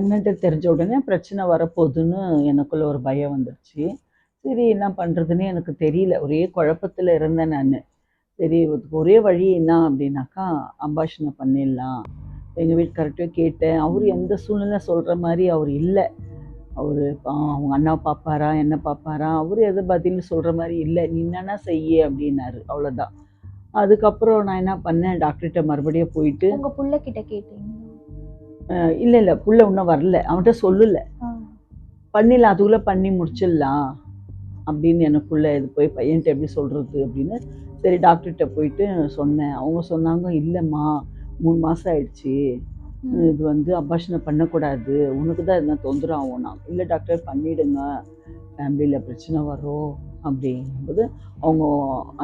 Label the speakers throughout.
Speaker 1: Pregnant தெரிஞ்ச உடனே பிரச்சனை வரப்போகுதுன்னு எனக்குள்ள ஒரு பயம் வந்துருச்சு. சரி என்ன பண்ணுறதுன்னு எனக்கு தெரியல. ஒரே குழப்பத்தில் இருந்தேன் நான். சரி ஒரே வழி என்ன அப்படின்னாக்கா, அபார்ஷனை பண்ணிடலாம். எங்கள் வீட்டுக்கார்கிட்டயும் கேட்டேன். அவர் எந்த சூழ்நிலை சொல்கிற மாதிரி அவர் இல்லை. அவர் அவங்க அண்ணா பார்ப்பாரா என்ன பார்ப்பாரா, அவர் எது பதில் சொல்கிற மாதிரி இல்லை. நீ என்னன்னா செய்ய அப்படின்னாரு, அவ்வளோதான். அதுக்கப்புறம் நான் என்ன பண்ணேன், டாக்டர்கிட்ட மறுபடியும் போயிட்டு
Speaker 2: உங்க புள்ள கிட்ட கேட்டீங்க?
Speaker 1: இல்லை இல்லை, புள்ள இன்னும் வரல, அவன்கிட்ட சொல்லலை. பண்ணிடலாம், அதுக்குள்ளே பண்ணி முடிச்சிடலாம் அப்படின்னு எனக்குள்ளே இது போய் பையன்கிட்ட எப்படி சொல்கிறது அப்படின்னு சரி டாக்டர்கிட்ட போயிட்டு சொன்னேன். அவங்க சொன்னாங்க, இல்லைம்மா 3 மாதம் ஆயிடுச்சு, இது வந்து அபார்ஷனை பண்ணக்கூடாது, உனக்கு தான் எதுனா தொந்தரவு ஆகும். நான் இல்லை டாக்டர் பண்ணிவிடுங்க, ஃபேமிலியில் பிரச்சனை வரும் அப்படிங்கும்போது அவங்க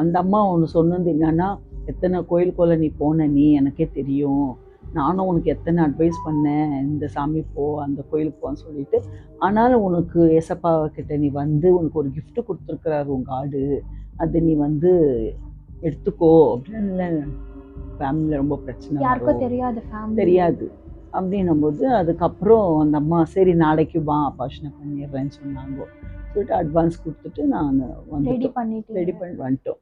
Speaker 1: அந்த அம்மா ஒன்று சொன்னது என்னன்னா, எத்தனை கோயிலுக்குள்ள நீ போன நீ எனக்கே தெரியும், நானும் உனக்கு எத்தனை அட்வைஸ் பண்ணேன், இந்த சாமி போ அந்த கோயிலுக்கு போன்னு சொல்லிட்டு, ஆனாலும் உனக்கு ஏசப்பா கிட்ட நீ வந்து உனக்கு ஒரு gift கொடுத்துருக்குறாரு உங்கள் ஆடு, அது நீ வந்து எடுத்துக்கோ அப்படின்னு. ஃபேமிலியில் ரொம்ப பிரச்சனை
Speaker 2: யாருக்கும் தெரியாது,
Speaker 1: தெரியாது அப்படின்னும்போது அதுக்கப்புறம் அந்த அம்மா சரி நாளைக்கு வா அபார்ஷனை பண்ணிடுறேன்னு சொன்னாங்க. சொல்லிட்டு அட்வான்ஸ் கொடுத்துட்டு நான்
Speaker 2: ரெடி
Speaker 1: பண்ணி வந்துட்டோம்.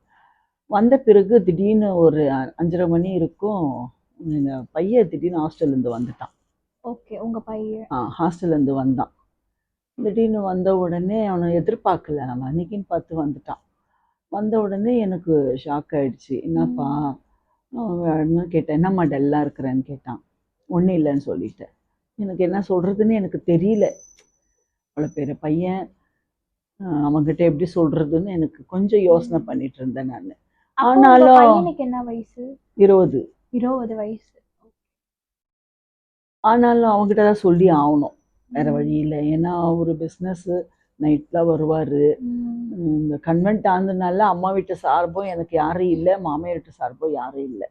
Speaker 1: வந்த பிறகு திடீர்னு ஒரு 5:30 மணி இருக்கும், எங்கள் பையன் திடீர்னு ஹாஸ்டல்லேருந்து வந்துட்டான்.
Speaker 2: ஓகே, உங்கள் பையன்
Speaker 1: ஹாஸ்டல்லேருந்து வந்தான். திடீர்னு வந்த உடனே அவனை எதிர்பார்க்கல, நம்ம அன்னைக்குன்னு பார்த்து வந்துட்டான். வந்த உடனே எனக்கு ஷாக் ஆகிடுச்சு. என்னப்பா கேட்டேன், என்னம்மா டல்லாக இருக்கிறேன்னு கேட்டான். ஒன்றும் இல்லைன்னு சொல்லிட்டேன். எனக்கு என்ன சொல்கிறதுன்னு எனக்கு தெரியல. அவ்வளோ பெரிய பையன், அவங்ககிட்ட எப்படி சொல்கிறதுன்னு எனக்கு கொஞ்சம் யோசனை பண்ணிட்டு இருந்தேன் நான்.
Speaker 2: ஆனாலும் என்ன வயசு?
Speaker 1: 20
Speaker 2: வயசு.
Speaker 1: ஆனாலும் அவங்ககிட்ட தான் சொல்லி ஆகணும், வேறு வழி இல்லை. ஏன்னா ஒரு பிஸ்னஸ்ஸு, நைட்டில் வருவார். இந்த கன்வென்ட் ஆனதுனால அம்மா வீட்டு சார்பும் எனக்கு யாரும் இல்லை, மாமியார் வீட்டு சார்பும் யாரும் இல்லை.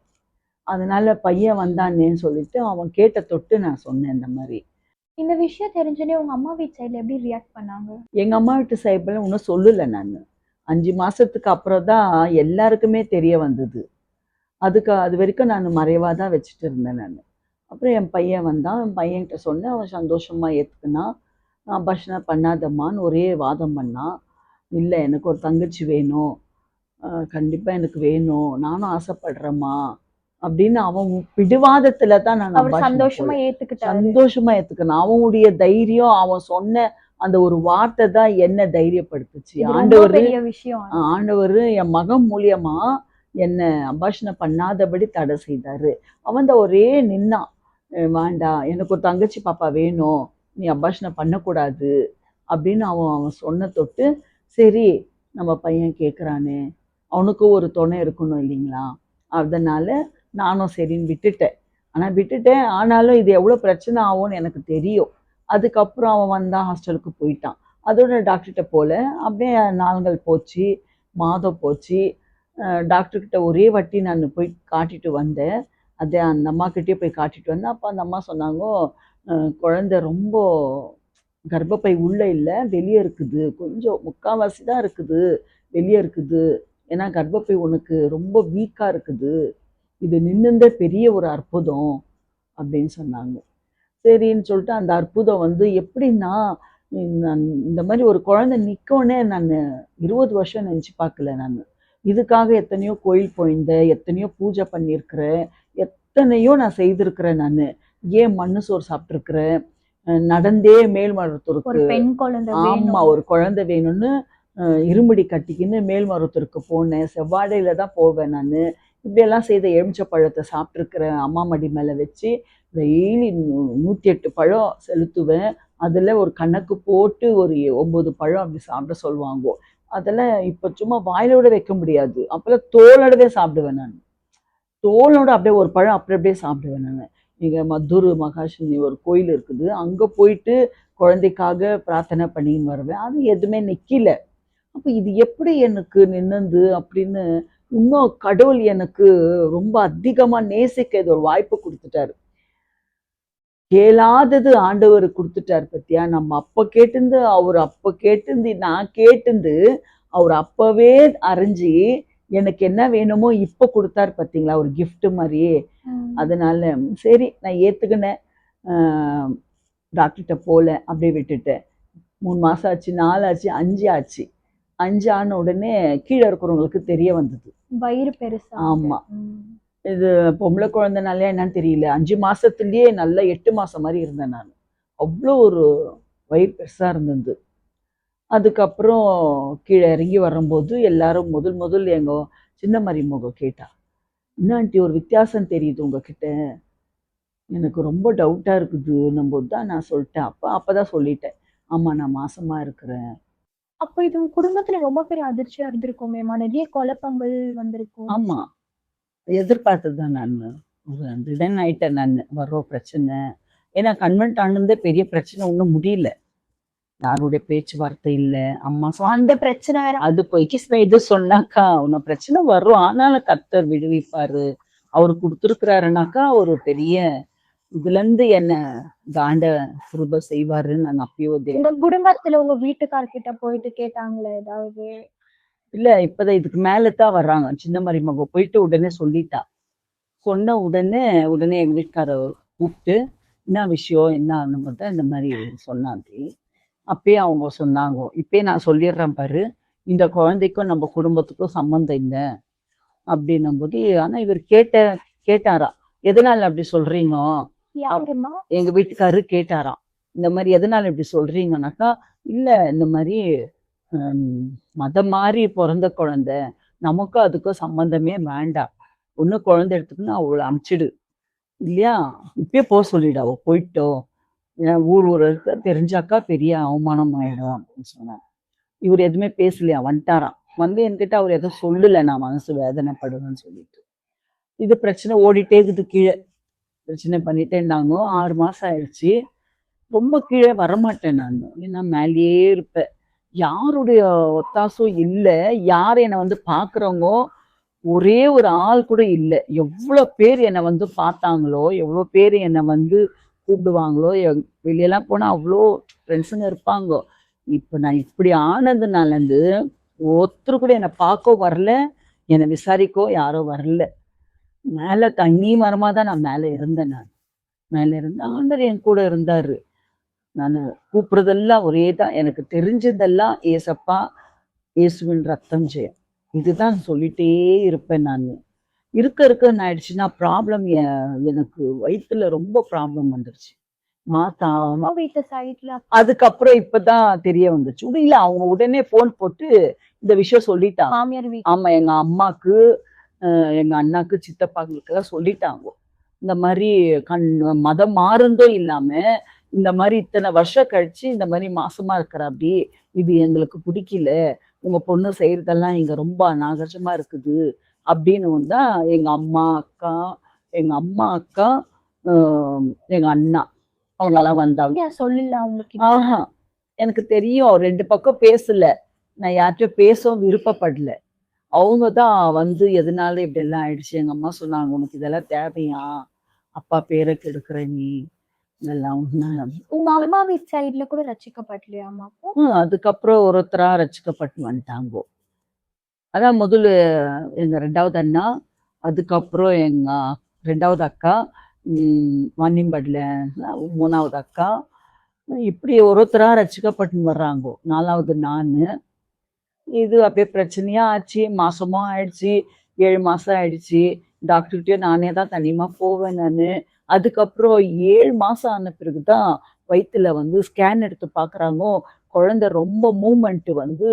Speaker 1: அதனால் பையன் வந்தானேன்னு சொல்லிட்டு அவன் கேட்ட தொட்டு நான் சொன்னேன் இந்த மாதிரி.
Speaker 2: இந்த விஷயம் தெரிஞ்சோடனே உங்கள் அம்மா வீட்டு சைடில் எப்படி ரியாக்ட் பண்ணாங்க?
Speaker 1: எங்கள் அம்மா வீட்டு சைடில் ஒன்றும் சொல்லலை. நான் 5 மாதத்துக்கு அப்புறம் தான் எல்லாருக்குமே தெரிய வந்தது. அது வரைக்கும் நான் மறைவாக தான் வச்சுட்டு இருந்தேன் நான். அப்புறம் என் பையன் வந்தான், என் பையன்கிட்ட சொன்னேன். அவன் சந்தோஷமாக ஏற்றுக்கினான். அபார்ஷனை பண்ணாதம்மான்னு ஒரே வாதம் பண்ணான். இல்லை எனக்கு ஒரு தங்கச்சி வேணும், கண்டிப்பாக எனக்கு வேணும், நானும் ஆசைப்படுறேம்மா அப்படின்னு அவன் பிடிவாதத்துல தான் நான்
Speaker 2: சந்தோஷமா
Speaker 1: ஏத்துக்கினான். அவனுடைய தைரியம், அவன் சொன்ன அந்த ஒரு வார்த்தை தான் என்ன தைரியப்படுத்துச்சு. ஆண்டவர் என் மகன் மூலியமா என்ன அபார்ஷனை பண்ணாதபடி தடை செய்தாரு. அவன் தான் ஒரே நின்னான், வேண்டாம் எனக்கு ஒரு தங்கச்சி பாப்பா வேணும், நீ அபார்ஷனை பண்ணக்கூடாது அப்படின்னு அவன் சொன்ன தொட்டு, சரி நம்ம பையன் கேட்குறானே, அவனுக்கு ஒரு துணை இருக்கணும் இல்லைங்களா, அதனால நானும் சரின்னு விட்டுட்டேன். ஆனாலும் இது எவ்வளோ பிரச்சனை ஆகும்னு எனக்கு தெரியும். அதுக்கப்புறம் அவன் வந்தான், ஹாஸ்டலுக்கு போயிட்டான். அதோட டாக்டர்கிட்ட போல. அப்படியே நாள்கள் போச்சு, மாதம் போச்சு. டாக்டர்கிட்ட ஒரே வாட்டி நான் போய் காட்டிட்டு வந்தேன். அதே அந்த அம்மாக்கிட்டே போய் காட்டிட்டு வந்தேன். அப்போ அந்த அம்மா சொன்னாங்க, குழந்தை ரொம்ப கர்ப்பப்பை உள்ளே இல்லை, வெளியே இருக்குது, கொஞ்சம் 3/4 தான் இருக்குது, வெளியே இருக்குது. ஏன்னா கர்ப்பப்பை உனக்கு ரொம்ப வீக்காக இருக்குது, இது நின்றுந்தே பெரிய ஒரு அற்புதம் அப்படின்னு சொன்னாங்க. சரின்னு சொல்லிட்டு அந்த அற்புதம் வந்து எப்படின்னா, நான் இந்த மாதிரி ஒரு குழந்தை நிற்கோன்னே நான் 20 வருஷம் நினச்சி பார்க்கல. நான் இதுக்காக எத்தனையோ கோயில் போயிருந்தேன், எத்தனையோ பூஜை பண்ணியிருக்கிறேன், எத்தனையோ நான் செய்திருக்கிறேன். நான் ஏன் மண்ணு சோறு சாப்பிட்ருக்குறேன், நடந்தே மேல்மருவத்தூருக்கு ஒரு குழந்தை வேணும்னு இருமுடி கட்டிக்கின்னு மேல்மருவத்தூருக்கு போனேன். செவ்வாடையில தான் போவேன் நான். இப்படியெல்லாம் செய்த எலுமிச்சை பழத்தை சாப்பிட்ருக்கிறேன். அம்மா மடி மேலே வச்சு டெய்லி 108 பழம் செலுத்துவேன். அதில் ஒரு கணக்கு போட்டு ஒரு 9 பழம் அப்படி சாப்பிட சொல்லுவாங்க. அதெல்லாம் இப்போ சும்மா வாயிலோட வைக்க முடியாது. அப்போல்லாம் தோலோடவே சாப்பிடுவேன் நான். தோலோட அப்படியே ஒரு பழம் அப்படியே சாப்பிடுவேன் நான். இங்கே மத்தூர் மகாலட்சுமி ஒரு கோயில் இருக்குது, அங்கே போயிட்டு குழந்தைக்காக பிரார்த்தனை பண்ணின்னு வருவேன். அது எதுவுமே நிற்கல. அப்போ இது எப்படி எனக்கு நின்னது அப்படின்னு இன்னும் கடவுள் எனக்கு ரொம்ப அதிகமாக நேசிக்க இது ஒரு வாய்ப்பு கொடுத்துட்டாரு. கேளாதது ஆண்டவர் கொடுத்துட்டார் பத்தியா. நம்ம அப்போ கேட்டிருந்து அவர் அப்போ கேட்டிருந்து நான் கேட்டிருந்து அவர் அப்பவே அறிஞ்சு எனக்கு என்ன வேணுமோ இப்போ கொடுத்தாரு பார்த்தீங்களா, ஒரு கிஃப்ட் மாதிரியே. அதனால சரி நான் ஏற்றுக்கினேன். டாக்டர்கிட்ட போகல, அப்படியே விட்டுட்டேன். 3 மாசம் ஆச்சு, 4 ஆச்சு, 5 ஆச்சு. 5 ஆன உடனே கீழே இருக்கிறவங்களுக்கு தெரிய வந்தது.
Speaker 2: வயிறு பெருசா?
Speaker 1: ஆமா. இது பொம்பளை குழந்தைனாலயா என்னன்னு தெரியல, 5 மாசத்துலயே நல்லா 8 மாசம் மாதிரி இருந்தேன் நான். அவ்வளோ ஒரு வயிறு பெருசா இருந்தது. அதுக்கப்புறம் கீழே இறங்கி வரும்போது எல்லாரும் முதல் எங்க சின்ன மருமக கேட்டா, என்ன ஆண்டி ஒரு வித்தியாசம் தெரியுது உங்ககிட்ட, எனக்கு ரொம்ப டவுட்டா இருக்குதுன்னும் போது தான் நான் சொல்லிட்டேன். அப்பதான் சொல்லிட்டேன், ஆமா நான் மாசமா இருக்கிறேன்.
Speaker 2: அப்ப இது உங்க குடும்பத்துல ரொம்ப பெரிய அதிர்ச்சியா இருந்திருக்குமேமா, நிறைய குழப்பங்கள் வந்திருக்கும்.
Speaker 1: ஆமா, எதிர்பார்த்தது தான். நான் ஒரு திடன் ஆயிட்டேன் நான், வர்ற பிரச்சனை. ஏன்னா கன்வென்ட் ஆனதே பெரிய பிரச்சனை, ஒன்றும் முடியல, யாருடைய பேச்சுவார்த்தை இல்லை. அம்மா
Speaker 2: அந்த பிரச்சனை வேற.
Speaker 1: அது போய்க்கு இது சொன்னாக்கா உன்ன பிரச்சனை வரும், ஆனாலும் கர்த்தர் விடுவிப்பாரு, அவரு கொடுத்துருக்கிறாருனாக்கா ஒரு பெரிய இதுல இருந்து என்ன தாண்ட கிருபை செய்வாருன்னு நான் அப்பயோ
Speaker 2: உங்க குடும்பத்துல உங்க வீட்டுக்காரர்கிட்ட போயிட்டு கேட்டாங்களே ஏதாவது?
Speaker 1: இல்ல, இப்பதான் இதுக்கு மேலதான் வர்றாங்க. சின்ன மருமக போயிட்டு உடனே சொல்லிட்டா. சொன்ன உடனே எங்க வீட்டுக்காரர் கூப்பிட்டு என்ன விஷயம் என்ன ஆனது தான் இந்த மாதிரி சொன்னாங்க. அப்பயே அவங்க சொன்னாங்க, இப்பயே நான் சொல்லிடுறேன் பாரு, இந்த குழந்தைக்கும் நம்ம குடும்பத்துக்கும் சம்மந்தம் இல்லை அப்படின்னும் போது. ஆனா இவர் கேட்டாரா, எதனால அப்படி சொல்றீங்க?
Speaker 2: யாருமா?
Speaker 1: எங்க வீட்டுக்காரரு கேட்டாராம், இந்த மாதிரி எதனால இப்படி சொல்றீங்கன்னாக்கா, இல்ல இந்த மாதிரி மதம் மாறி பிறந்த குழந்தை, நமக்கும் அதுக்கும் சம்பந்தமே வேண்டாம், ஒன்னும் குழந்தை எடுத்துக்குன்னு அவளை அனுப்பிச்சிடு இல்லையா, இப்பயே போக சொல்லிடு, அவ போயிட்டோம், ஊர் தெரிஞ்சாக்கா பெரிய அவமானம் ஆயிடும் அப்படின்னு சொன்னார். இவர் எதுவுமே பேசலையா, வந்துட்டாராம். வந்து என்கிட்ட அவர் எதுவும் சொல்லல, நான் மனசு வேதனைப்படுவேன்னு சொல்லிட்டு. இது பிரச்சனை ஓடிட்டே இருக்குது, கீழே பிரச்சனை பண்ணிட்டே இருந்தாங்க. 6 மாசம் ஆயிடுச்சு. ரொம்ப கீழே வரமாட்டேன் நான், ஏன்னா மேலேயே இருப்பேன். யாருடைய ஒத்தாசும் இல்லை, யார் என்னை வந்து பார்க்குறவங்க ஒரே ஒரு ஆள் கூட இல்லை. எவ்வளோ பேர் என்னை வந்து பார்த்தாங்களோ, எவ்வளோ பேர் என்னை வந்து கூப்பிடுவாங்களோ, வெளியெல்லாம் போனால் அவ்வளோ ஃப்ரெண்ட்ஸுங்க இருப்பாங்க. இப்போ நான் இப்படி ஆனதுனாலேருந்து ஒருத்தர் கூட என்னை பார்க்க வரல, என்னை விசாரிக்கோ யாரும் வரல. மேலே தண்ணி மரமாக தான் நான் மேலே இருந்தேன். நான் மேலே இருந்தேன், ஆண்டவர் என் கூட இருந்தார். நான் கூப்பிட்றதெல்லாம் ஒரே தான், எனக்கு தெரிஞ்சதெல்லாம் ஏசப்பா, இயேசுவின் ரத்தம் ஜெயம், இதுதான் சொல்லிட்டே இருப்பேன். நான் இருக்க என்ன ஆயிடுச்சுன்னா ப்ராப்ளம், எனக்கு வயிற்றுல ரொம்ப ப்ராப்ளம் வந்துருச்சு.
Speaker 2: வீட்டு சைட்ல.
Speaker 1: அதுக்கப்புறம் இப்பதான் தெரிய வந்துச்சு. இல்ல, அவங்க உடனே போன் போட்டு இந்த விஷயம் சொல்லிட்டாங்க.
Speaker 2: மாமியார் வீட்டு.
Speaker 1: ஆமா, எங்க அம்மாக்கு, எங்க அண்ணாக்கு, சித்தப்பாங்களுக்கு எல்லாம் சொல்லிட்டாங்க. இந்த மாதிரி மதம் மாறுந்தோ இல்லாம இந்த மாதிரி இத்தனை வருஷம் கழிச்சு இந்த மாதிரி மாசமா இருக்கிற, அப்படி இது எங்களுக்கு பிடிக்கல, உங்க பொண்ணு செய்யறதெல்லாம் இங்க ரொம்ப அநாகரிகமா இருக்குது அப்படின்னு தான் எங்க அம்மா அக்கா, எங்க அண்ணா அவங்கெல்லாம் வந்தாங்க.
Speaker 2: சொல்லல அவங்களுக்கு?
Speaker 1: ஆஹா, எனக்கு தெரியும், 2 பக்கம் பேசல, நான் யார்கிட்டயும் பேசவும் விருப்பப்படல. அவங்க தான் வந்து எதனால இப்படி எல்லாம் ஆயிடுச்சு, எங்க அம்மா சொன்னாங்க, உனக்கு இதெல்லாம் தேவையா, அப்பா பேரை கெடுக்கிற நீ, இதெல்லாம்.
Speaker 2: உங்க அம்மா வீட்டு சைட்ல கூட ரசிக்கப்படலையாமா?
Speaker 1: அதுக்கப்புறம் ஒருத்தரா ரசிக்கப்பட்டு வந்துட்டாங்க. அதான் முதல்ல எங்க 2வது அண்ணா, அதுக்கப்புறம் எங்க 2வது அக்கா, வாணியம்பாடியில 3வது அக்கா, இப்படி ஒருத்தரா ரசிக்கப்பட்டு வர்றாங்க. 4வது நானு. இது அப்படியே பிரச்சனையா ஆச்சு, மாசமும் ஆயிடுச்சு, 7 மாசம் ஆயிடுச்சு. டாக்டர்கிட்டயும் நானே தான் தனிமா போவேன் நான். அதுக்கப்புறம் 7 மாசம் ஆன பிறகுதான் வயிற்றுல வந்து ஸ்கேன் எடுத்து பார்க்குறாங்க, குழந்தை ரொம்ப மூமெண்ட் வந்து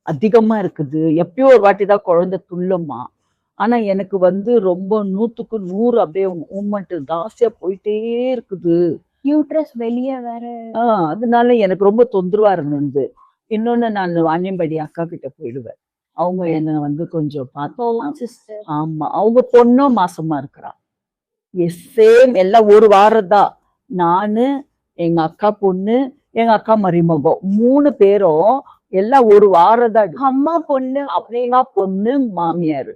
Speaker 1: அதிகமா இருக்குது. எப்பயோ ஒரு வாட்டி தான் குழந்தை துள்ளுமா, ஆனா எனக்கு வந்து ரொம்ப 100க்கு 100 அப்படியே மூமெண்ட் ஜாஸ்தியா போயிட்டே இருக்குது.
Speaker 2: யூட்ரஸ் வெளியே வேற.
Speaker 1: அதனால எனக்கு ரொம்ப தொந்தரவா இருந்தது. இன்னொன்னு, நான் வாணியம்பாடி அக்கா கிட்ட போயிடுவேன், அவங்க என்ன வந்து கொஞ்சம் பார்த்து. ஆமா, அவங்க பொண்ணும் மாசமா இருக்கிறா. சேம், எல்லாம் ஒரு வாரம் தான். நானு, எங்க அக்கா பொண்ணு, எங்க அக்கா மருமகம் 3 பேரும் எல்லாம் ஒரு வாரம் தான்.
Speaker 2: அம்மா பொண்ணு,
Speaker 1: அப்படின்னா பொண்ணு மாமியார்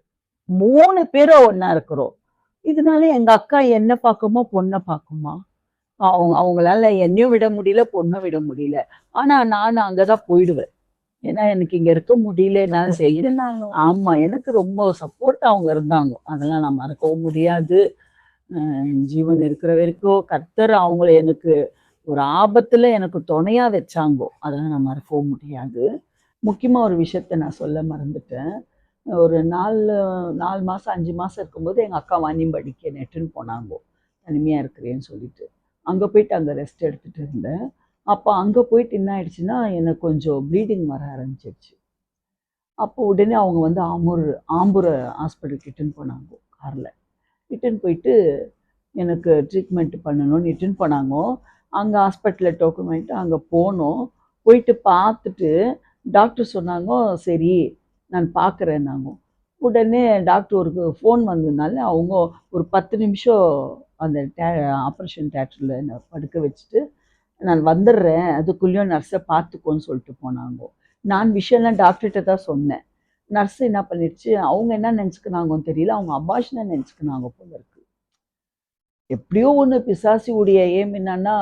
Speaker 1: 3 பேரும் ஒன்னா இருக்கிறோம். இதனால எங்க அக்கா என்ன பார்க்குமா, பொண்ணை பார்க்குமா, அவங்களால என்னையும் விட முடியல, பொண்ணை விட முடியல. ஆனா நான் அங்கதான் போயிடுவேன், ஏன்னா எனக்கு இங்க இருக்க முடியல, நான் செய்யணும். ஆமா, எனக்கு ரொம்ப சப்போர்ட் அவங்க இருந்தாங்க, அதெல்லாம் நான் மறக்கவும் முடியாது. ஜீவன் இருக்கிற வரைக்கும் கர்த்தர் அவங்கள எனக்கு ஒரு ஆபத்துல எனக்கு துணையா வச்சாங்கோ, அதெல்லாம் நான் மறக்கவும் முடியாது. முக்கியமா ஒரு விஷயத்த நான் சொல்ல மறந்துட்டேன். ஒரு 4 மாசம் 5 மாசம் இருக்கும்போது எங்க அக்கா வாணியம்பாடிக்கு என்னை இட்டுன்னு போனாங்கோ, தனிமையா இருக்கிறேன்னு சொல்லிட்டு. அங்க போயிட்டு அங்க ரெஸ்ட் எடுத்துட்டு இருந்தேன். அப்போ அங்க போயிட்டு என்ன ஆயிடுச்சுன்னா, எனக்கு கொஞ்சம் ப்ளீடிங் வர ஆரம்பிச்சிடுச்சு. அப்போ உடனே அவங்க வந்து ஆம்பூர் ஹாஸ்பிட்டலுக்கு இட்டுன்னு போனாங்க கார்ல. இட்டுன்னு போயிட்டு எனக்கு ட்ரீட்மெண்ட் பண்ணணும்னு இட்டுன்னு போனாங்கோ. அங்க ஹாஸ்பிட்டல்ல டோக்கன் வாங்கிட்டு அங்க போனோம். போயிட்டு பார்த்துட்டு டாக்டர் சொன்னாங்கோ, "சரி, நான் பார்க்குறேன்னாங்கோ." உடனே டாக்டர் ஒரு ஃபோன் வந்ததுனால அவங்க ஒரு 10 நிமிஷம் அந்த ஆப்ரேஷன் தியேட்டர்ல என்ன படுக்க வச்சுட்டு, "நான் வந்துடுறேன், அதுக்குள்ளேயும் நர்ஸை பார்த்துக்கோன்னு" சொல்லிட்டு போனாங்கோ. நான் விஷயம்லாம் டாக்டர்கிட்ட தான் சொன்னேன். நர்ஸ் என்ன பண்ணிடுச்சு, அவங்க என்ன நினச்சிக்கினாங்கன்னு தெரியல, அவங்க அபார்ஷனை நினச்சிக்கினாங்க போல இருக்கு. எப்படியோ ஒண்ணு பிசாசுடைய எய்ம் என்னன்னா,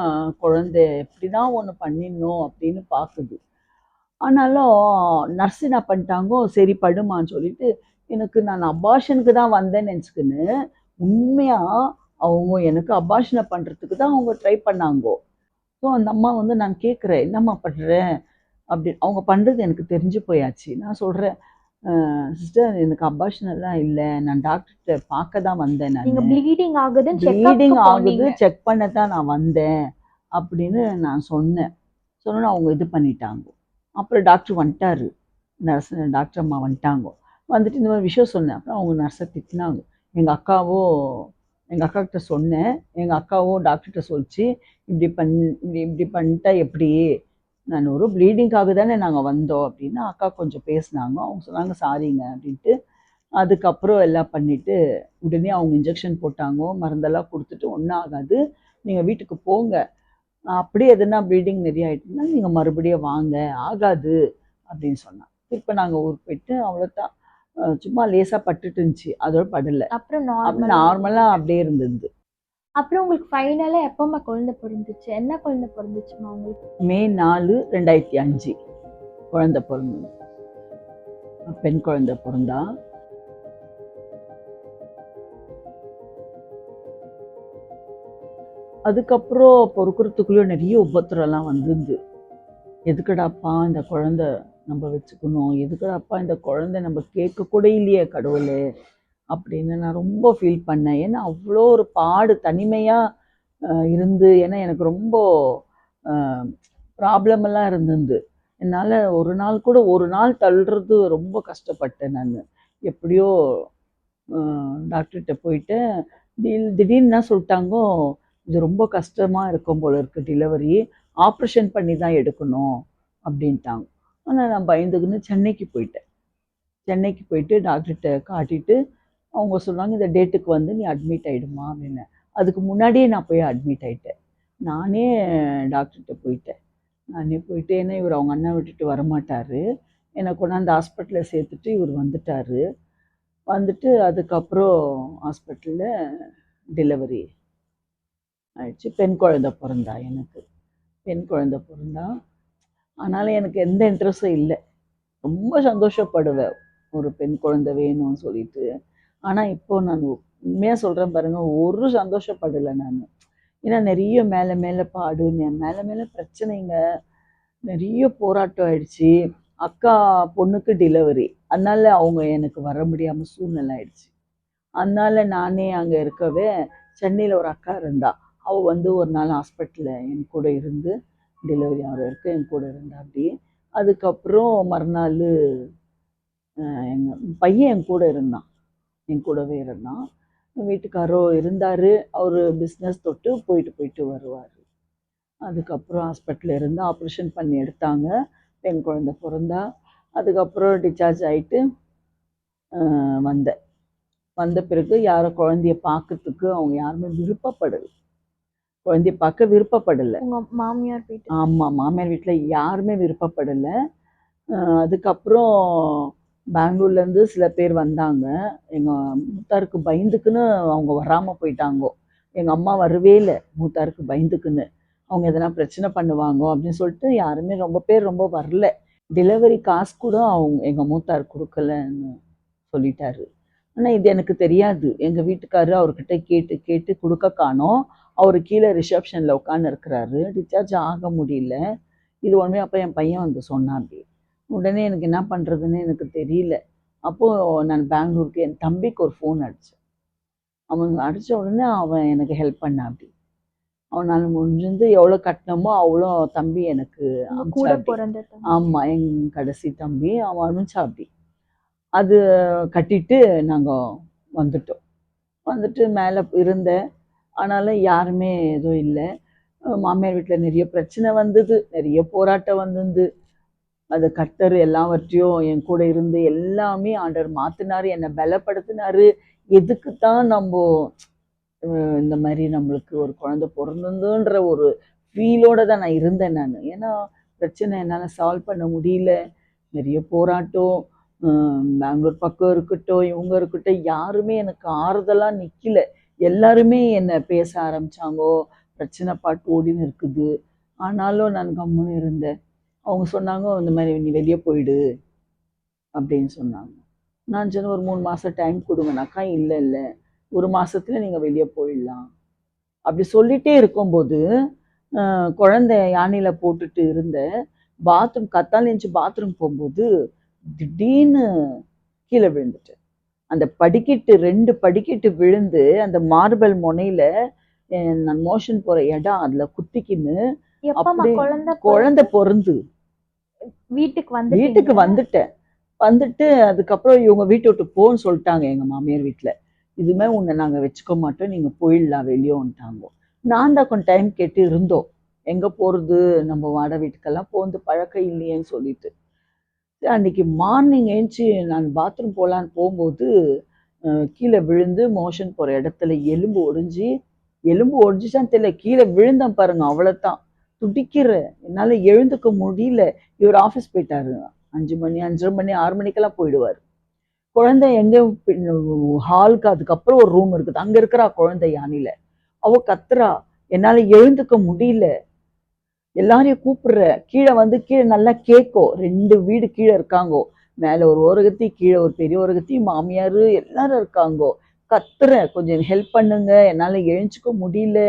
Speaker 1: குழந்தை எப்படிதான் ஒண்ணு பண்ணிடணும் அப்படின்னு பாக்குது. ஆனாலும் நர்ஸ் என்ன பண்ணிட்டாங்கோ, சரி படுமான்னு சொல்லிட்டு, நான் அபார்ஷனுக்கு தான் வந்தேன்னு நினச்சிக்கின்னு, உண்மையா அவங்க எனக்கு அபார்ஷனை பண்றதுக்கு தான் அவங்க ட்ரை பண்ணாங்கோ. ஸோ அந்த அம்மா வந்து நான் கேட்குறேன், "என்னம்மா பண்ற?" அப்படி அவங்க பண்றது எனக்கு தெரிஞ்சு போயாச்சு. நான் சொல்றேன், சிஸ்டர் எனக்கு அபார்ஷன் எல்லாம் இல்ல. நான் டாக்டர்கிட்ட பார்க்க தான் வந்தேன்
Speaker 2: நீங்க
Speaker 1: நானு.
Speaker 2: ப்ளீடிங் ஆகுதுன்னு
Speaker 1: ப்ளீடிங்
Speaker 2: செக்அப்க்கு
Speaker 1: ஆகுது,
Speaker 2: போனீங்க.
Speaker 1: செக் பண்ண தான் நான் வந்தேன் அப்படின்னு நான் சொன்னேன். சொன்னோன்னே அவங்க இது பண்ணிட்டாங்க. அப்புறம் டாக்டர் வந்துட்டாரு. டாக்டர் அம்மா வந்துட்டாங்க. வந்துட்டு இந்த மாதிரி விஷயம் சொன்னேன். அப்புறம் அவங்க நர்ஸை திட்டினாங்க. எங்க அக்காவோ எங்க அக்காகிட்ட சொன்னேன். எங்க அக்காவோ டாக்டர்கிட்ட சொல்லிச்சு, இப்படி இப்படி இப்படி பண்ணிட்டா எப்படி? நான் ஒரு ப்ளீடிங்காக தானே நாங்கள் வந்தோம் அப்படின்னு அக்கா கொஞ்சம் பேசினாங்க. அவங்க சொன்னாங்க சாரிங்க அப்படின்ட்டு. அதுக்கப்புறம் எல்லாம் பண்ணிட்டு, உடனே அவங்க இன்ஜெக்ஷன் போட்டாங்க. மருந்தெல்லாம் குடுத்துட்டு, "ஒண்ணும் ஆகாது. நீங்க வீட்டுக்கு போங்க. அப்படியே எதுனா ப்ளீடிங் நெறைய ஆயிட்டுன்னா, நீங்க மறுபடியும் வாங்க. ஆகாது." அப்படின்னு சொன்னாங்க. திருப்ப நாங்க ஊருக்கு போயிட்டு அவ்வளோதான். சும்மா லேசா பட்டுட்டு இருந்துச்சு. அதோட படல.
Speaker 2: அப்புறம்
Speaker 1: அப்ப
Speaker 2: நார்மலா
Speaker 1: நார்மலா அப்படியே இருந்தது.
Speaker 2: அப்புறம் உங்களுக்கு ஃபைனலா எப்பம்மா குழந்தை பொறந்துச்சு? என்ன குழந்தை பொறந்துச்சும்மா உங்களுக்கு?
Speaker 1: மே 4, 2005 குழந்தை பொறந்தது. பெண் குழந்தை பொறந்தா. அதுக்கப்புறம் பொறுக்கிறதுக்குள்ளேயும் நெறைய உபத்திரம்லாம் வந்தது. எதுக்குடாப்பா இந்த குழந்தை நம்ம வச்சுக்கணும்? எதுக்குடாப்பா இந்த குழந்தை நம்ம கேட்க கூட இல்லையே கடவுளே! அப்படின்னு நான் ரொம்ப ஃபீல் பண்ணேன். ஏன்னா, அவ்வளோ ஒரு பாடு தனிமையா இருந்து ஏன்னா எனக்கு ரொம்ப அ ப்ராப்ளம் எல்லாம் இருந்தது. என்னால ஒரு நாள் தள்ளுறது ரொம்ப கஷ்டப்பட்டேன் நானு. எப்படியோ அ டாக்டர்ட்ட போயிட்டேன். திடீர்னு என்ன சொல்ட்டாங்கோ, "இது ரொம்ப கஷ்டமா இருக்கும் போல இருக்கு டெலிவரி. ஆப்ரேஷன் பண்ணி தான் எடுக்கணும்." அப்படின்ட்டாங்க. ஆனா நான் பயந்துக்கின்னு சென்னைக்கு போயிட்டேன். சென்னைக்கு போயிட்டு டாக்டர்ட்ட காட்டிட்டு, அவங்க சொன்னாங்க, "இந்த டேட்டுக்கு வந்து நீ அட்மிட் ஆயிடுமா" அப்படின்னு. அதுக்கு முன்னாடியே நான் போய் அட்மிட் ஆயிட்டேன். நானே டாக்டர்ட்ட போயிட்டேன். நானே போயிட்டு ஏன்னா இவர் அவங்க அண்ணா விட்டுட்டு வரமாட்டாரு. என்ன கொண்டாந்து ஹாஸ்பிட்டல்ல சேர்த்துட்டு இவர் வந்துட்டாரு. வந்துட்டு அதுக்கப்புறம் ஹாஸ்பிட்டல்ல டெலிவரி ஆயிடுச்சு. பெண் குழந்தை பொறந்தா எனக்கு. பெண் குழந்தை பொறந்தா. ஆனாலும் எனக்கு எந்த இன்ட்ரெஸ்ட்டும் இல்ல. ரொம்ப சந்தோஷப்படுவேன். ஒரு பெண் குழந்தை வேணும்னு சொல்லிட்டு. ஆனா இப்போ நான் உண்மையா சொல்றேன் பாருங்க, ஒரு சந்தோஷப்படல நானு. ஏன்னா நெறைய மேல மேல பாடு, மேல மேல பிரச்சனைங்க. நெறைய போராட்டம் ஆயிடுச்சு. அக்கா பொண்ணுக்கு டெலிவரி. அதனால அவங்க எனக்கு வர முடியாம சூழ்நிலை ஆயிடுச்சு. அதனால நானே அங்க இருக்கவே, சென்னையில ஒரு அக்கா இருந்தா. அவ வந்து ஒரு நாள் ஹாஸ்பிட்டல்ல என் கூட இருந்து, டெலிவரி ஆகுற வரைக்கும் என் கூட இருந்தாப்படி. அதுக்கப்புறம் மறுநாளு எங்க பையன் என் கூட இருந்தான். என் கூடவே இருந்தான். வீட்டுக்காரரும் இருந்தாரு. அவரு பிஸ்னஸ் தொட்டு போயிட்டு போயிட்டு வருவாரு. அதுக்கப்புறம் ஹாஸ்பிட்டல்ல இருந்து ஆப்ரேஷன் பண்ணி எடுத்தாங்க. பெண் குழந்தை பொறந்தா. அதுக்கப்புறம் டிஸ்சார்ஜ் ஆயிட்டு வந்தேன். வந்த பிறகு யாரும் குழந்தைய பார்க்கறதுக்கு அவங்க யாருமே விருப்பப்படல. குழந்தைய பார்க்க விருப்பப்படல.
Speaker 2: உங்க மாமியார் போயிட்டு
Speaker 1: ஆமா. மாமியார் வீட்ல யாருமே விருப்பப்படல. அதுக்கப்புறம் பெங்களூர்லேருந்து சில பேர் வந்தாங்க. எங்க மூத்தாருக்கு பயந்துக்குன்னு அவங்க வராம போயிட்டாங்கோ. எங்க அம்மா வரவே இல்ல. மூத்தாருக்கு பயந்துக்குன்னு. அவங்க எதனா பிரச்சனை பண்ணுவாங்கோ அப்படின்னு சொல்லிட்டு யாருமே ரொம்ப பேர் ரொம்ப வரல. டெலிவரி காசு கூட எங்க மூத்தார் குடுக்கலன்னு சொல்லிட்டாரு. ஆனா இது எனக்கு தெரியாது. எங்க வீட்டுக்காரரு அவர்கிட்ட கேட்டு கேட்டு குடுக்க காணோம். அவர் கீழே ரிசப்ஷனில் உட்காந்து இருக்கிறாரு, டிஸ்சார்ஜ் ஆக முடியல. இது ஒன்றுமே அப்போ என் பையன் வந்து சொன்னான். அப்படி உடனே எனக்கு என்ன பண்ணுறதுன்னு எனக்கு தெரியல. அப்போது நான் பெங்களூருக்கு என் தம்பிக்கு ஒரு ஃபோன் அடித்தேன். அவன் அடித்த உடனே அவன் எனக்கு ஹெல்ப் பண்ணான். அப்படி அவனால் முடிஞ்சது எவ்வளோ கட்டினமோ அவ்வளோ தம்பி எனக்கு
Speaker 2: கூட
Speaker 1: அனுப்பிச்சா.
Speaker 2: பிறந்த
Speaker 1: ஆமாம், என் கடைசி தம்பி அவன் அனுப்பிச்சா. அப்படி அது கட்டிட்டு நாங்கள் வந்துட்டோம். வந்துட்டு மேலே இருந்தேன். ஆனாலும் யாருமே எதுவும் இல்லை. மாமியார் வீட்டில் நிறைய பிரச்சனை வந்தது, நிறைய போராட்டம் வந்தது. அது கர்த்தர் எல்லாவற்றையும் என் கூட இருந்து எல்லாமே ஆண்டவர் மாற்றினார், என்னை பலப்படுத்தினார். எதுக்கு தான் நம்ம இந்த மாதிரி நம்மளுக்கு ஒரு குழந்தை பிறந்ததுன்ற ஒரு ஃபீலோடு தான் நான் இருந்தேன். நான் ஏன்னா பிரச்சனை என்னால் சால்வ் பண்ண முடியல. நிறைய போராட்டம், பெங்களூர் பக்கம் இருக்கட்டும், இவங்க இருக்கட்டும், யாருமே எனக்கு ஆறுதலாக நிற்கல. எல்லாருமே என்னை பேச ஆரம்பித்தாங்கோ, பிரச்சனை பாட்டு ஓடின்னு இருக்குது. ஆனாலும் நான் கம்முன்னு இருந்தேன். அவங்க சொன்னாங்க, இந்த மாதிரி நீ வெளியே போயிடு அப்படின்னு சொன்னாங்க. நான் சொன்ன ஒரு 3 மாதம் டைம் கொடுங்கனாக்கா, இல்லை இல்லை 1 மாதத்துல நீங்கள் வெளியே போயிடலாம் அப்படி சொல்லிகிட்டே இருக்கும்போது குழந்தை யானையில் போட்டுட்டு இருந்த பாத்ரூம் கத்தால் எழுந்துச்சி பாத்ரூம் போகும்போது திடீர்னு கீழே விழுந்துட்டேன். அந்த படிக்கட்டு 2 படிக்கட்டு விழுந்து அந்த மார்பல் முனையில் நான் மோஷன் போகிற இடம் அதில் குத்திக்கின்னு அப்படி குழந்தை பிறந்து வீட்டுக்கு வந்துட்டேன். வந்துட்டு அதுக்கப்புறம் இவங்க வீட்டை விட்டு போன்னு சொல்லிட்டாங்க எங்கள் மாமியார் வீட்டில். இதுமே உன்னை நாங்கள் வச்சுக்க மாட்டோம், நீங்கள் போயிடலாம் வெளியோன்ட்டாங்க. நான் தான் கொஞ்சம் டைம் கேட்டு இருந்தோம், எங்கே போகிறது, நம்ம வாடகை வீட்டுக்கெல்லாம் போந்து பழக்கம் இல்லையேன்னு சொல்லிட்டு. அன்றைக்கி மார்னிங் எழுந்துச்சி நான் பாத்ரூம் போகலான்னு போகும்போது கீழே விழுந்து மோஷன் போகிற இடத்துல எலும்பு ஒடிஞ்சிச்சான்னு தெரியல, கீழே விழுந்தேன் பாருங்க, அவ்வளோதான். துடிக்கிற, என்னால் எழுந்துக்க முடியல. இவர் ஆஃபீஸ் போயிட்டாரு, 5 மணி 5:30 மணி 6 மணிக்கெல்லாம் போயிடுவார். குழந்தை எங்கே ஹாலுக்கு அதுக்கப்புறம் ஒரு ரூம் இருக்குது, அங்கே இருக்கிறா குழந்தை யானையில். அவ கத்துறா, என்னால் எழுந்துக்க முடியல. எல்லாரையும் கூப்பிடுற, கீழே வந்து கீழே நல்லா கேட்கும். 2 வீடு கீழே இருக்காங்கோ, மேலே ஒரு ஓரகத்தி, கீழே ஒரு பெரிய ஓரகத்தி, மாமியார் எல்லாரும் இருக்காங்கோ. கத்துறேன், கொஞ்சம் ஹெல்ப் பண்ணுங்க, என்னால் எழுந்துக்க முடியல,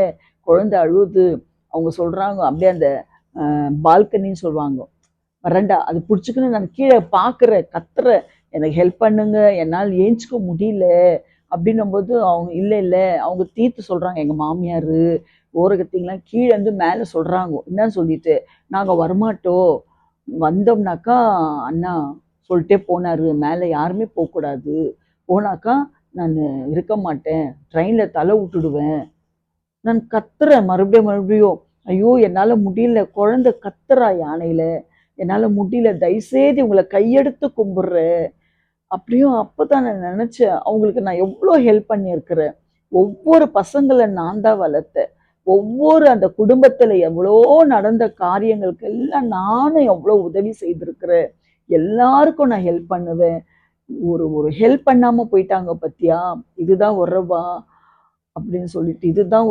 Speaker 1: குழந்தை அழுவுது. அவங்க சொல்கிறாங்க, அப்படியே அந்த பால்கனின்னு சொல்லுவாங்க, வரண்டா, அது பிடிச்சிக்கின்னு நான் கீழே பார்க்குறேன், கத்துறேன், எனக்கு ஹெல்ப் பண்ணுங்க, என்னால் ஏஞ்சிக்க முடியல அப்படின்னும் போது அவங்க இல்லை அவங்க தீர்த்து சொல்கிறாங்க. எங்கள் மாமியார் ஓரகத்திங்களாம் கீழே இருந்து மேலே சொல்கிறாங்க, என்னன்னு சொல்லிட்டு, நாங்கள் வரமாட்டோம், வந்தோம்னாக்கா அண்ணா சொல்லிட்டே போனார், மேலே யாருமே போகக்கூடாது, போனாக்கா நான் இருக்க மாட்டேன், ட்ரெயினில் தலை விட்டுடுவேன். நான் கத்துறேன் மறுபடியும், ஐயோ என்னால் முடியல, குழந்தை கத்துறா யானையில், என்னால் முடியல, தயவுசெய்து உங்களை கையெடுத்து கும்பிட்றேன் அப்படியும். அப்போ தான் நான் நினச்சேன், அவங்களுக்கு நான் எவ்வளோ ஹெல்ப் பண்ணியிருக்கிறேன். ஒவ்வொரு பசங்களை நான் தான் வளர்த்தேன். ஒவ்வொரு அந்த குடும்பத்தில் எவ்வளோ நடந்த காரியங்களுக்கு எல்லாம் நானும் எவ்வளோ உதவி செய்திருக்கிறேன். எல்லாருக்கும் நான் ஹெல்ப் பண்ணுவேன். ஒரு ஹெல்ப் பண்ணாமல் போயிட்டாங்க பத்தியா, இதுதான் உறவா அப்படின்னு சொல்லிட்டு. இதுதான்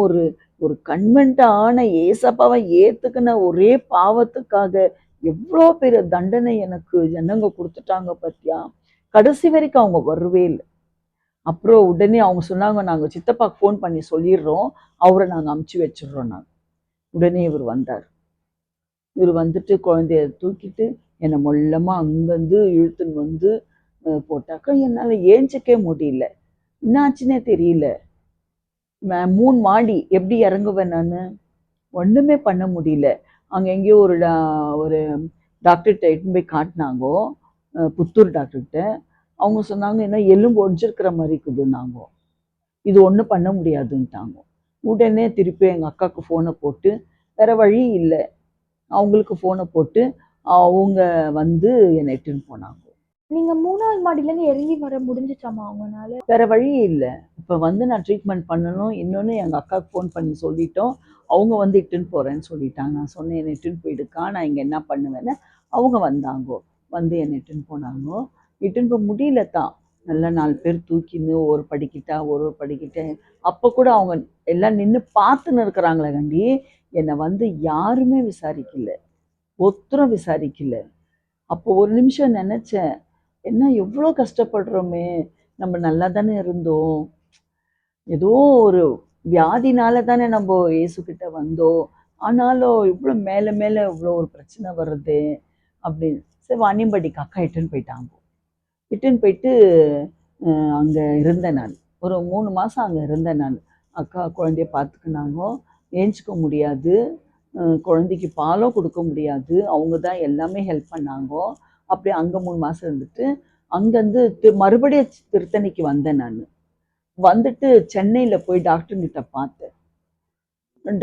Speaker 1: ஒரு கன்வென்ட்டான ஏசப்பாவை ஏற்றுக்கின ஒரே பாவத்துக்காக எவ்வளோ பெரிய தண்டனை எனக்கு ஜனங்க கொடுத்துட்டாங்க பத்தியா. கடைசி வரைக்கும் அவங்க வரவே இல்லை. அப்புறம் உடனே அவங்க சொன்னாங்க, நாங்கள் சித்தப்பாக்கு ஃபோன் பண்ணி சொல்லிடுறோம், அவரை நாங்கள் அமுச்சு வச்சிடுறோம். நாங்கள் உடனே இவர் வந்தார். இவர் வந்துட்டு குழந்தைய தூக்கிட்டு என்னை மொல்லமாக அங்கேருந்து இழுத்துன்னு வந்து போட்டாக்கா என்னால் ஏஞ்சிக்கவே முடியல. என்னாச்சுன்னே தெரியல. 3 மாடி எப்படி இறங்குவேன் நான், ஒன்றுமே பண்ண முடியல. அங்கே எங்கேயோ ஒரு டாக்டர்கிட்ட எடுத்துன்னு போய் காட்டினாங்கோ, புத்தூர் டாக்டர்கிட்ட. அவங்க சொன்னாங்க, என்ன எலும்பு ஒடிஞ்சிருக்கிற மாதிரி இருக்குதுன்னாங்க, இது ஒன்றும் பண்ண முடியாதுன்ட்டாங்க. உடனே திருப்பி எங்கள் அக்காவுக்கு ஃபோனை போட்டு, வேறு வழி இல்லை, அவங்களுக்கு ஃபோனை போட்டு அவங்க வந்து என்னை இட்டுன்னு போனாங்க.
Speaker 2: நீங்க 3வது மாடியிலேருந்து இறங்கி வர முடிஞ்சிச்சாமா அவங்கனால?
Speaker 1: வேற வழி இல்லை, இப்போ வந்து நான் ட்ரீட்மெண்ட் பண்ணணும். இன்னொன்று எங்கள் அக்காவுக்கு ஃபோன் பண்ணி சொல்லிட்டோம், அவங்க வந்து இட்டுன்னு போகிறேன்னு சொல்லிட்டாங்க. நான் சொன்னேன், என்னை இட்டுன்னு போயிடுக்கா, நான் இங்கே என்ன பண்ணுவேன்னு. அவங்க வந்தாங்கோ, வந்து என்னை இட்டுன்னு போனாங்கோ. இட்டுன்னு போக முடியல தான், நல்லா 4 பேர் தூக்கின்னு ஒரு படிக்கிட்ட. அப்போ கூட அவங்க எல்லாம் நின்று பார்த்துன்னு இருக்கிறாங்களே கண்டி, என்னை வந்து யாருமே விசாரிக்கல, ஒருத்தரும் விசாரிக்கல. அப்போ ஒரு நிமிஷம் நினச்சேன், என்ன எவ்வளோ கஷ்டப்படுறோமே, நம்ம நல்லா தானே இருந்தோம், ஏதோ ஒரு வியாதினால தானே நம்ம இயேசுக்கிட்ட வந்தோம். ஆனாலும் இவ்வளோ மேலே மேலே இவ்வளோ ஒரு பிரச்சனை வருதே அப்படின்னு. சரி வாணியம்பாடிக்கு அக்கா இட்டுன்னு போயிட்டாங்க. இட்டுன்னு போயிட்டு அங்கே இருந்தேன் நான். ஒரு 3 மாதம் அங்கே இருந்தேன் நான். அக்கா குழந்தைய பார்த்துக்கினாங்க. ஏஞ்சிக்க முடியாது. குழந்தைக்கு பாலும் கொடுக்க முடியாது. அவங்க தான் எல்லாமே ஹெல்ப் பண்ணாங்க. அப்படியே அங்கே 3 மாதம் இருந்துட்டு அங்கேருந்து மறுபடியும் திருத்தணிக்கு வந்தேன் நான். வந்துட்டு சென்னையில் போய் டாக்டர்கிட்ட பார்த்தேன்.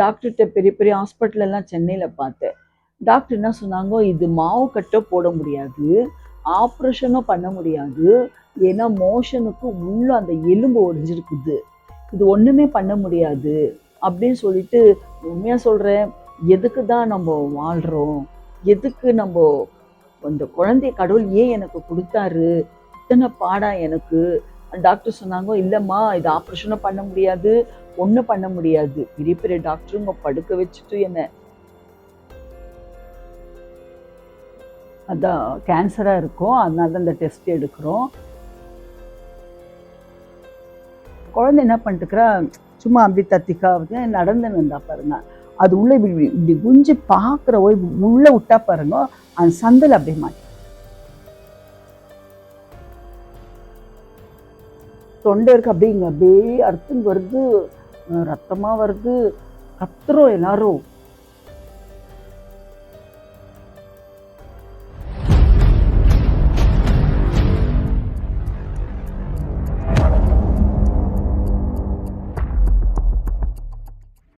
Speaker 1: டாக்டர்கிட்ட பெரிய பெரிய ஹாஸ்பிட்டலெல்லாம் சென்னையில் பார்த்தேன். டாக்டர் என்ன சொன்னாங்க, இது மாவு கட்டோ போட முடியாது, ஆப்ரேஷனும் பண்ண முடியாது, ஏன்னா மோஷனுக்கு உள்ள அந்த எலும்பு ஒடிஞ்சிருக்குது, இது ஒன்றுமே பண்ண முடியாது அப்படின்னு சொல்லிட்டு. உண்மையாக சொல்கிறேன், எதுக்கு தான் நம்ம வாழ்கிறோம், எதுக்கு நம்ம அந்த குழந்தைய கடவுள் ஏன் எனக்கு கொடுத்தாரு, இத்தனை பாடா எனக்கு. டாக்டர் சொன்னாங்க, இல்லைம்மா இது ஆப்ரேஷனும் பண்ண முடியாது, ஒன்றும் பண்ண முடியாது. பெரிய பெரிய டாக்டருங்க படுக்க வச்சுட்டு என்ன, அதான் கேன்சராக இருக்கும், அதனால தான் இந்த டெஸ்ட் எடுக்கிறோம். குழந்தை என்ன பண்ணிட்டுக்கிறா, சும்மா அப்படி தத்திக்காவது நடந்துன்னு இருந்தா பாருங்க. அது உள்ள இப்படி இப்படி குஞ்சு பார்க்குற போய் உள்ள விட்டா பாருங்க, அந்த சந்தில் அப்படியே மாட்டி தொண்டை இருக்கு, அப்படிங்க அப்படியே அறுத்துன்னு வருது, ரத்தமாக வருது, கத்துறோம் எல்லாரும்.